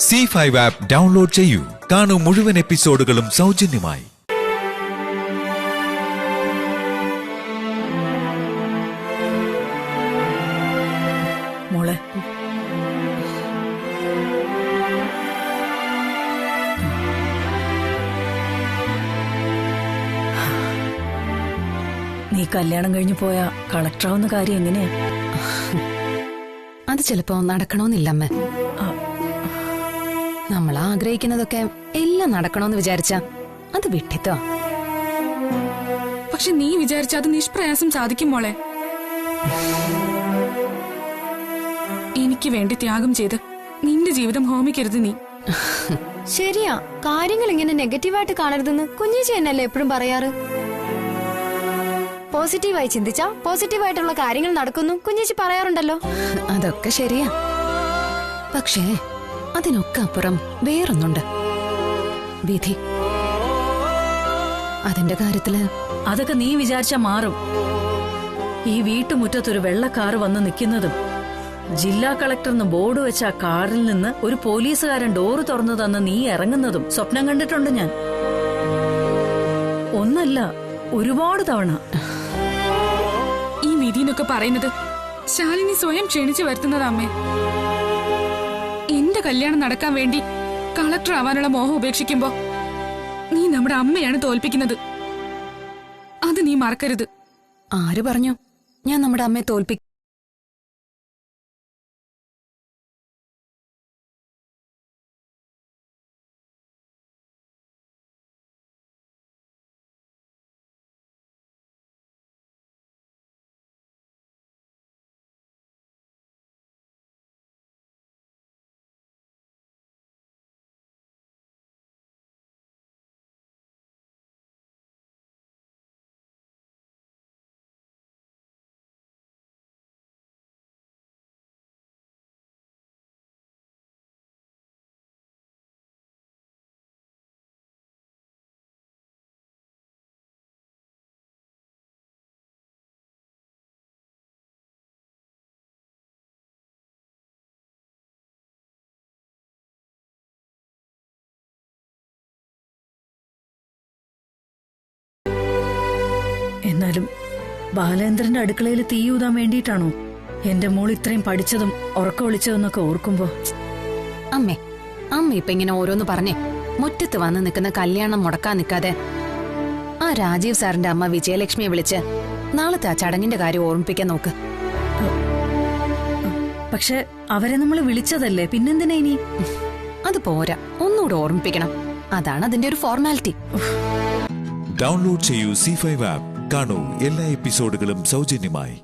C5 app download ചെയ്യൂ. കാണൂ മുഴുവൻ എപ്പിസോഡുകളും സൗജന്യമായി. മോളെ, നീ കല്യാണം കഴിഞ്ഞു പോയ കളക്ടറാവുന്ന കാര്യം എങ്ങനെയാ? അത് ചിലപ്പോ നടക്കണമെന്നില്ലമ്മ. നമ്മൾ ആഗ്രഹിക്കുന്നതൊക്കെ എല്ലാം നടക്കണമെന്ന് വിചാരിച്ച അത് വിട്ടിത്തോ. പക്ഷെ നീ വിചാരിച്ച അത് നിഷ്പ്രയാസം സാധിക്കും മോളെ. എനിക്ക് വേണ്ടി ത്യാഗം ചെയ്ത് നിന്റെ ജീവിതം ഹോമിക്കരുത് നീ. ശരിയാ, കാര്യങ്ങൾ ഇങ്ങനെ നെഗറ്റീവായിട്ട് കാണരുതെന്ന് കുഞ്ഞേച്ചി എന്നല്ലേ എപ്പോഴും പറയാറ്. പോസിറ്റീവായി ചിന്തിച്ചാ പോസിറ്റീവായിട്ടുള്ള കാര്യങ്ങൾ നടക്കുന്നു കുഞ്ഞേച്ചി പറയാറുണ്ടല്ലോ. അതൊക്കെ ശരിയാ, പക്ഷേ അതിനൊക്കെ അപ്പുറം വേറൊന്നുണ്ട്, വിധി. അതിന്റെ കാര്യത്തില് അതൊക്കെ നീ വിചാരിച്ചാ മാറും. ഈ വീട്ടുമുറ്റത്തൊരു വെള്ളക്കാറ് വന്ന് നിൽക്കുന്നതും ജില്ലാ കളക്ടർന്ന് ബോർഡ് വെച്ച ആ കാറിൽ നിന്ന് ഒരു പോലീസുകാരൻ ഡോറ് തുറന്നു തന്ന് നീ ഇറങ്ങുന്നതും സ്വപ്നം കണ്ടിട്ടുണ്ട് ഞാൻ. ഒന്നല്ല, ഒരുപാട് തവണ. ഈ വിധിന്നൊക്കെ പറയുന്നത് ശാലിനി സ്വയം ക്ഷണിച്ചു വരുത്തുന്നതാ അമ്മേ. എന്റെ കല്യാണം നടക്കാൻ വേണ്ടി കളക്ടർ ആവാനുള്ള മോഹം ഉപേക്ഷിക്കുമ്പോ നീ നമ്മുടെ അമ്മയാണ് തോൽപ്പിക്കുന്നത്. അത് നീ മറക്കരുത്. ആര് പറഞ്ഞു ഞാൻ നമ്മുടെ അമ്മയെ തോൽപ്പിക്കും? എന്നാലും ബാലേന്ദ്രന്റെ അടുക്കളയിൽ തീയൂതാൻ വേണ്ടിയിട്ടാണോ എന്റെ മോൾ ഇത്രയും പഠിച്ചതും ഉറക്കം ഒളിച്ചതെന്നൊക്കെ ഓർക്കുമ്പോ? അമ്മ ഇപ്പൊ ഇങ്ങനെ ഓരോന്ന് പറഞ്ഞേ മുറ്റത്ത് വന്ന് നിൽക്കുന്ന കല്യാണം മുടക്കാൻ നിൽക്കാതെ ആ രാജീവ് സാറിന്റെ അമ്മ വിജയലക്ഷ്മിയെ വിളിച്ച് നാളത്തെ ആ ചടങ്ങിന്റെ കാര്യം ഓർമ്മിപ്പിക്കാൻ നോക്ക്. പക്ഷെ അവരെ നമ്മൾ വിളിച്ചതല്ലേ, പിന്നെന്തിനാ ഇനി? അത് പോരാ, ഒന്നുകൂടെ ഓർമ്മിപ്പിക്കണം. അതാണ് അതിന്റെ ഒരു ഫോർമാലിറ്റി. ഡൗൺലോഡ് ചെയ്യൂ C5 ആപ്പ്. കാണൂ എല്ലാ എപ്പിസോഡുകളും സൗജന്യമായി.